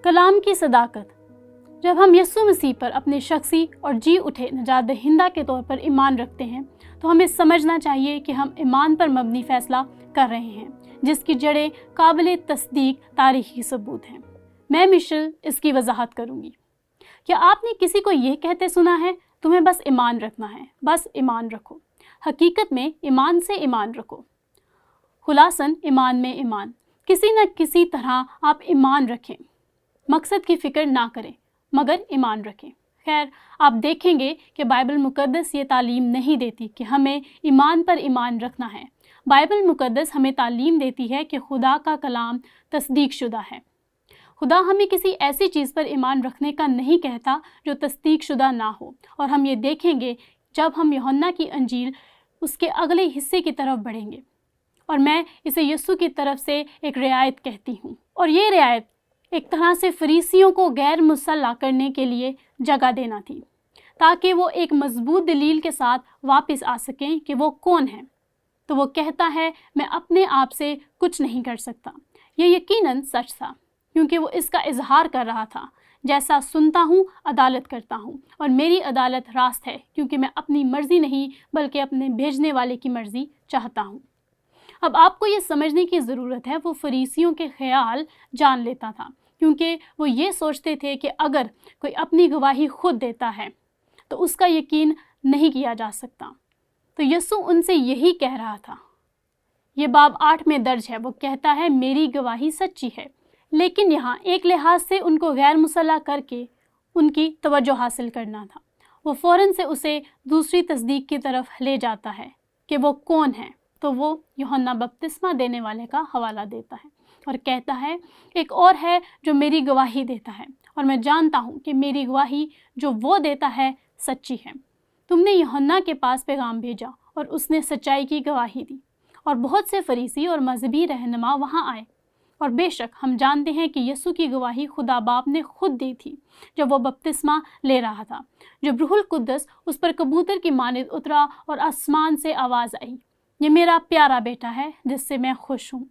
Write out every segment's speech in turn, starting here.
کلام کی صداقت۔ جب ہم یسوع مسیح پر اپنے شخصی اور جی اٹھے نجات دہندہ کے طور پر ایمان رکھتے ہیں تو ہمیں سمجھنا چاہیے کہ ہم ایمان پر مبنی فیصلہ کر رہے ہیں جس کی جڑیں قابل تصدیق تاریخی ثبوت ہیں۔ میں مشل اس کی وضاحت کروں گی۔ کیا آپ نے کسی کو یہ کہتے سنا ہے تمہیں بس ایمان رکھنا ہے، بس ایمان رکھو؟ حقیقت میں ایمان سے ایمان رکھو۔ خلاصاً ایمان میں ایمان، کسی نہ کسی طرح آپ ایمان رکھیں، مقصد کی فکر نہ کریں مگر ایمان رکھیں۔ خیر، آپ دیکھیں گے کہ بائبل مقدس یہ تعلیم نہیں دیتی کہ ہمیں ایمان پر ایمان رکھنا ہے۔ بائبل مقدس ہمیں تعلیم دیتی ہے کہ خدا کا کلام تصدیق شدہ ہے۔ خدا ہمیں کسی ایسی چیز پر ایمان رکھنے کا نہیں کہتا جو تصدیق شدہ نہ ہو، اور ہم یہ دیکھیں گے جب ہم یوحنا کی انجیل اس کے اگلے حصے کی طرف بڑھیں گے، اور میں اسے یسوع کی طرف سے ایک رعایت کہتی ہوں، اور یہ رعایت ایک طرح سے فریسیوں کو غیر مسلح کرنے کے لیے جگہ دینا تھی تاکہ وہ ایک مضبوط دلیل کے ساتھ واپس آ سکیں کہ وہ کون ہیں۔ تو وہ کہتا ہے، میں اپنے آپ سے کچھ نہیں کر سکتا۔ یہ یقیناً سچ تھا کیونکہ وہ اس کا اظہار کر رہا تھا، جیسا سنتا ہوں عدالت کرتا ہوں، اور میری عدالت راست ہے کیونکہ میں اپنی مرضی نہیں بلکہ اپنے بھیجنے والے کی مرضی چاہتا ہوں۔ اب آپ کو یہ سمجھنے کی ضرورت ہے وہ فریسیوں کے خیال جان لیتا تھا، کیونکہ وہ یہ سوچتے تھے کہ اگر کوئی اپنی گواہی خود دیتا ہے تو اس کا یقین نہیں کیا جا سکتا۔ تو یسوع ان سے یہی کہہ رہا تھا۔ یہ باب 8 میں درج ہے، وہ کہتا ہے میری گواہی سچی ہے، لیکن یہاں ایک لحاظ سے ان کو غیر مسلح کر کے ان کی توجہ حاصل کرنا تھا۔ وہ فوراً سے اسے دوسری تصدیق کی طرف لے جاتا ہے کہ وہ کون ہے، تو وہ یوحنا بپتسمہ دینے والے کا حوالہ دیتا ہے اور کہتا ہے ایک اور ہے جو میری گواہی دیتا ہے، اور میں جانتا ہوں کہ میری گواہی جو وہ دیتا ہے سچی ہے۔ تم نے یوحنا کے پاس پیغام بھیجا اور اس نے سچائی کی گواہی دی، اور بہت سے فریسی اور مذہبی رہنما وہاں آئے، اور بے شک ہم جانتے ہیں کہ یسوع کی گواہی خدا باپ نے خود دی تھی جب وہ بپتسمہ لے رہا تھا، جب روح القدس اس پر کبوتر کی مانند اترا اور آسمان سے آواز آئی، یہ میرا پیارا بیٹا ہے جس سے میں خوش ہوں۔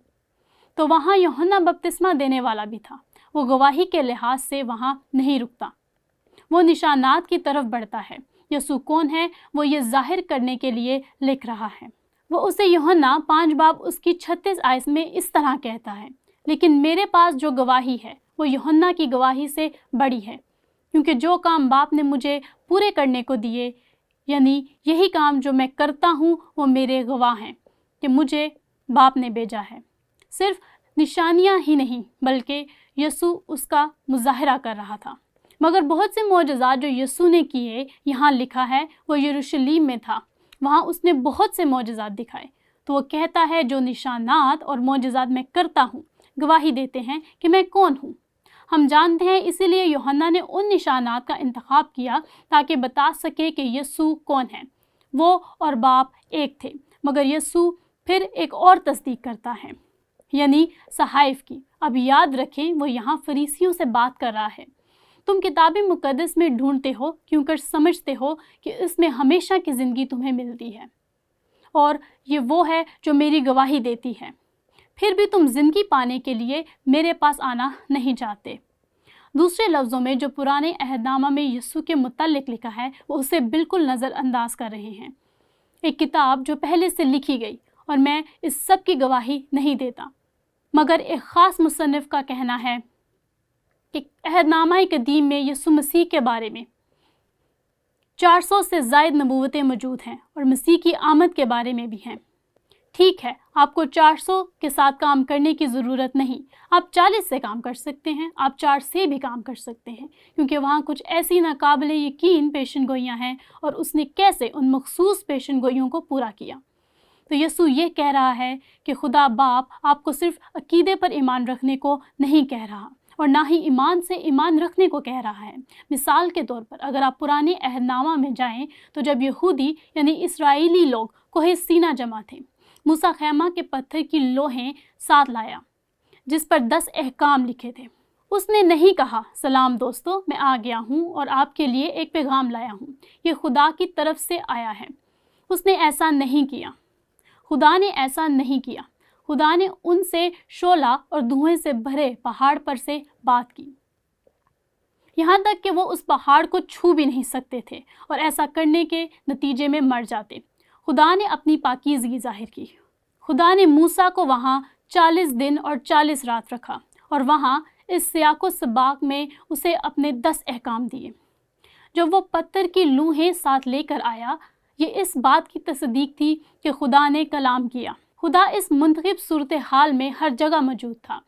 تو وہاں یوحنا بپتسمہ دینے والا بھی تھا۔ وہ گواہی کے لحاظ سے وہاں نہیں رکتا، وہ نشانات کی طرف بڑھتا ہے۔ یسوع کون ہے وہ یہ ظاہر کرنے کے لیے لکھ رہا ہے۔ وہ اسے یوحنا 5 باب اس کی 36 آیت میں اس طرح کہتا ہے، لیکن میرے پاس جو گواہی ہے وہ یوحنا کی گواہی سے بڑی ہے، کیونکہ جو کام باپ نے مجھے پورے کرنے کو دیے، یعنی یہی کام جو میں کرتا ہوں، وہ میرے گواہ ہیں کہ مجھے باپ نے بھیجا ہے۔ صرف نشانیاں ہی نہیں بلکہ یسوع اس کا مظاہرہ کر رہا تھا۔ مگر بہت سے معجزات جو یسوع نے کیے، یہاں لکھا ہے وہ یروشلم میں تھا، وہاں اس نے بہت سے معجزات دکھائے۔ تو وہ کہتا ہے جو نشانات اور معجزات میں کرتا ہوں گواہی دیتے ہیں کہ میں کون ہوں۔ ہم جانتے ہیں اسی لیے یوحنا نے ان نشانات کا انتخاب کیا تاکہ بتا سکے کہ یسوع کون ہے۔ وہ اور باپ ایک تھے، مگر یسوع پھر ایک اور تصدیق کرتا ہے، یعنی صحائف کی۔ اب یاد رکھیں وہ یہاں فریسیوں سے بات کر رہا ہے۔ تم کتاب مقدس میں ڈھونڈتے ہو کیونکہ سمجھتے ہو کہ اس میں ہمیشہ کی زندگی تمہیں ملتی ہے، اور یہ وہ ہے جو میری گواہی دیتی ہے۔ پھر بھی تم زندگی پانے کے لیے میرے پاس آنا نہیں چاہتے۔ دوسرے لفظوں میں جو پرانے عہد نامہ میں یسوع کے متعلق لکھا ہے وہ اسے بالکل نظر انداز کر رہے ہیں۔ ایک کتاب جو پہلے سے لکھی گئی، اور میں اس سب کی گواہی نہیں دیتا، مگر ایک خاص مصنف کا کہنا ہے کہ عہد نامہ قدیم میں یسوع مسیح کے بارے میں 400 سے زائد نبوتیں موجود ہیں، اور مسیح کی آمد کے بارے میں بھی ہیں۔ ٹھیک ہے، آپ کو 400 کے ساتھ کام کرنے کی ضرورت نہیں، آپ 40 سے کام کر سکتے ہیں، آپ 4 سے بھی کام کر سکتے ہیں، کیونکہ وہاں کچھ ایسی ناقابل یقین پیشن گوئیاں ہیں، اور اس نے کیسے ان مخصوص پیشن گوئیوں کو پورا کیا۔ تو یسوع یہ کہہ رہا ہے کہ خدا باپ آپ کو صرف عقیدے پر ایمان رکھنے کو نہیں کہہ رہا، اور نہ ہی ایمان سے ایمان رکھنے کو کہہ رہا ہے۔ مثال کے طور پر اگر آپ پرانے عہد نامہ میں جائیں تو جب یہودی یعنی اسرائیلی لوگ کوہ سینا جمع تھے، موسیٰ خیمہ کے پتھر کی لوحیں ساتھ لایا جس پر 10 احکام لکھے تھے۔ اس نے نہیں کہا سلام دوستو، میں آ گیا ہوں اور آپ کے لیے ایک پیغام لایا ہوں، یہ خدا کی طرف سے آیا ہے۔ اس نے ایسا نہیں کیا، خدا نے ایسا نہیں کیا۔ خدا نے ان سے شعلہ اور دھوئیں سے بھرے پہاڑ پر سے بات کی۔ یہاں تک کہ وہ اس پہاڑ کو چھو بھی نہیں سکتے تھے اور ایسا کرنے کے نتیجے میں مر جاتے۔ خدا نے اپنی پاکیزگی ظاہر کی۔ خدا نے موسیٰ کو وہاں 40 دن اور 40 رات رکھا اور وہاں اس سیاق و سباق میں اسے اپنے 10 احکام دیے۔ جب وہ پتھر کی لوحیں ساتھ لے کر آیا، یہ اس بات کی تصدیق تھی کہ خدا نے کلام کیا۔ خدا اس منتخب صورتحال میں ہر جگہ موجود تھا،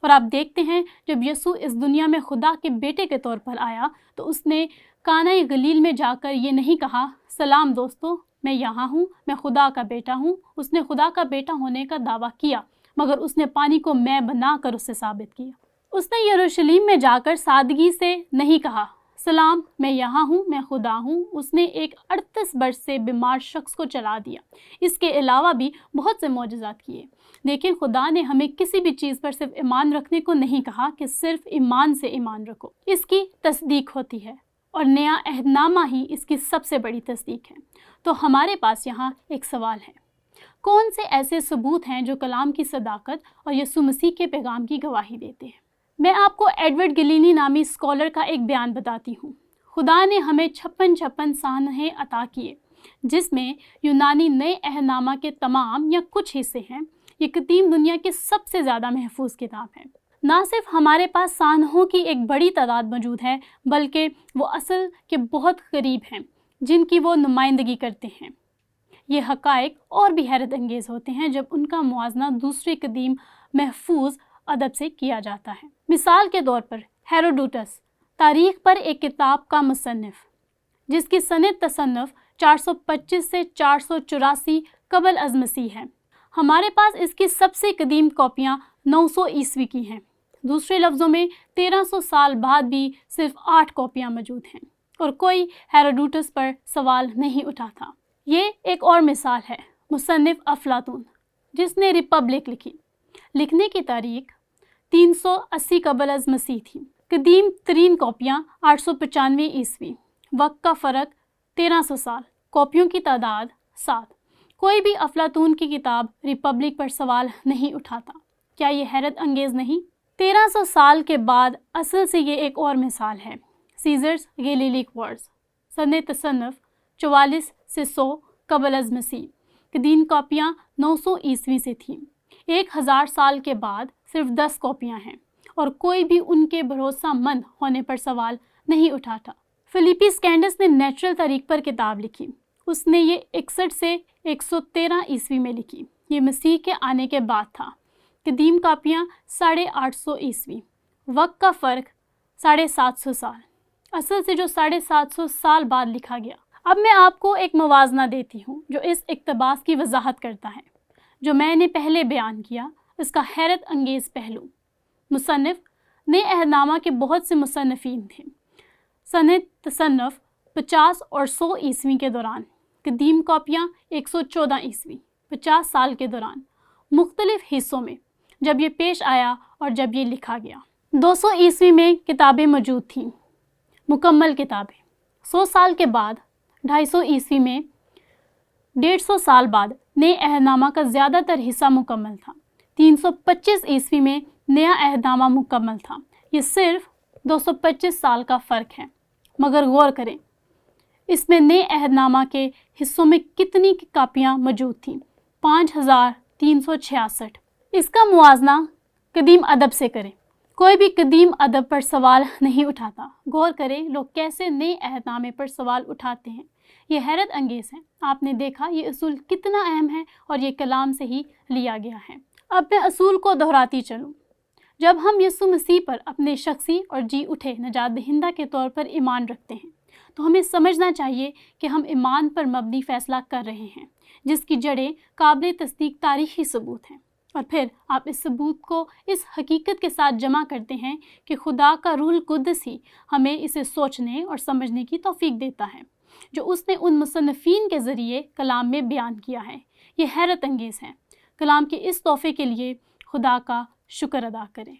اور آپ دیکھتے ہیں جب یسوع اس دنیا میں خدا کے بیٹے کے طور پر آیا تو اس نے کانہ گلیل میں جا کر یہ نہیں کہا، سلام دوستو، میں یہاں ہوں، میں خدا کا بیٹا ہوں۔ اس نے خدا کا بیٹا ہونے کا دعویٰ کیا، مگر اس نے پانی کو مے بنا کر اسے ثابت کیا۔ اس نے یروشلم میں جا کر سادگی سے نہیں کہا، سلام، میں یہاں ہوں، میں خدا ہوں۔ اس نے ایک 38 برس سے بیمار شخص کو چلا دیا۔ اس کے علاوہ بھی بہت سے معجزات کیے۔ لیکن خدا نے ہمیں کسی بھی چیز پر صرف ایمان رکھنے کو نہیں کہا کہ صرف ایمان سے ایمان رکھو، اس کی تصدیق ہوتی ہے، اور نیا عہد نامہ ہی اس کی سب سے بڑی تصدیق ہے۔ تو ہمارے پاس یہاں ایک سوال ہے، کون سے ایسے ثبوت ہیں جو کلام کی صداقت اور یسوع مسیح کے پیغام کی گواہی دیتے ہیں؟ میں آپ کو ایڈورڈ گلینی نامی اسکالر کا ایک بیان بتاتی ہوں۔ خدا نے ہمیں 56 سانحے عطا کیے، جس میں یونانی نئے عہد نامہ کے تمام یا کچھ حصے ہیں۔ یہ قدیم دنیا کی سب سے زیادہ محفوظ کتاب ہے۔ نہ صرف ہمارے پاس سانحوں کی ایک بڑی تعداد موجود ہے، بلکہ وہ اصل کے بہت قریب ہیں جن کی وہ نمائندگی کرتے ہیں۔ یہ حقائق اور بھی حیرت انگیز ہوتے ہیں جب ان کا موازنہ دوسرے قدیم محفوظ ادب سے کیا جاتا ہے۔ مثال کے طور پر ہیروڈوٹس، تاریخ پر ایک کتاب کا مصنف، جس کی سنِ تصنف 425 سے 484 قبل از مسیح ہے۔ ہمارے پاس اس کی سب سے قدیم کاپیاں 900 عیسوی کی ہیں۔ دوسرے لفظوں میں 1300 سال بعد بھی صرف 8 کاپیاں موجود ہیں، اور کوئی ہیروڈوٹس پر سوال نہیں اٹھا تھا۔ یہ ایک اور مثال ہے مصنف افلاطون، جس نے ریپبلک لکھی۔ لکھنے کی تاریخ 380 قبل از مسیح تھی۔ قدیم ترین کاپیاں 895 عیسوی، وقت کا فرق 1300 سال، کاپیوں کی تعداد 7۔ کوئی بھی افلاطون کی کتاب ریپبلک پر سوال نہیں اٹھاتا۔ کیا یہ حیرت انگیز نہیں؟ 1300 سال کے بعد اصل سے یہ ایک اور مثال ہے، سیزرز گیلیلیک وارز، سنِ تصنف 44 سے 100 قبل از مسیح۔ قدیم کاپیاں 900 عیسوی سے تھیں۔ 1000 سال کے بعد صرف 10 کاپیاں ہیں، اور کوئی بھی ان کے بھروسہ مند ہونے پر سوال نہیں اٹھاتا۔ فلیپی سکینڈس نے نیچرل تاریخ پر کتاب لکھی۔ اس نے یہ 61 سے 113 عیسوی میں لکھی۔ یہ مسیح کے آنے کے بعد تھا۔ قدیم کاپیاں 850 عیسوی، وقت کا فرق 750 سال، اصل سے جو 750 سال بعد لکھا گیا۔ اب میں آپ کو ایک موازنہ دیتی ہوں جو اس اقتباس کی وضاحت کرتا ہے جو میں نے پہلے بیان کیا، اس کا حیرت انگیز پہلو۔ مصنف نئے عہد نامہ کے بہت سے مصنفین تھے۔ سنِ تصنف 50 اور 100 عیسوی کے دوران، قدیم کاپیاں 114 عیسوی، 50 سال کے دوران، مختلف حصوں میں جب یہ پیش آیا اور جب یہ لکھا گیا۔ 200 عیسوی میں کتابیں موجود تھیں، مکمل کتابیں۔ 100 سال کے بعد 250 عیسوی میں، 150 سال بعد نئے عہد نامہ کا زیادہ تر حصہ مکمل تھا۔ 325 عیسوی میں نیا عہد نامہ مکمل تھا۔ یہ صرف 225 سال کا فرق ہے، مگر غور کریں اس میں نئے عہد نامہ کے حصوں میں کتنی کاپیاں موجود تھیں؟ 5366۔ اس کا موازنہ قدیم ادب سے کریں۔ کوئی بھی قدیم ادب پر سوال نہیں اٹھاتا۔ غور کریں لوگ کیسے نئے عہد نامے پر سوال اٹھاتے ہیں۔ یہ حیرت انگیز ہے۔ آپ نے دیکھا یہ اصول کتنا اہم ہے اور یہ کلام سے ہی لیا گیا ہے۔ اب میں اصول کو دہراتی چلوں۔ جب ہم یسوع مسیح پر اپنے شخصی اور جی اٹھے نجات دہندہ کے طور پر ایمان رکھتے ہیں تو ہمیں سمجھنا چاہیے کہ ہم ایمان پر مبنی فیصلہ کر رہے ہیں، جس کی جڑیں قابل تصدیق تاریخی ثبوت ہیں، اور پھر آپ اس ثبوت کو اس حقیقت کے ساتھ جمع کرتے ہیں کہ خدا کا روح القدس ہی ہمیں اسے سوچنے اور سمجھنے کی توفیق دیتا ہے جو اس نے ان مصنفین کے ذریعے کلام میں بیان کیا ہے۔ یہ حیرت انگیز ہے۔ کلام کے اس تحفے کے لیے خدا کا شکر ادا کریں۔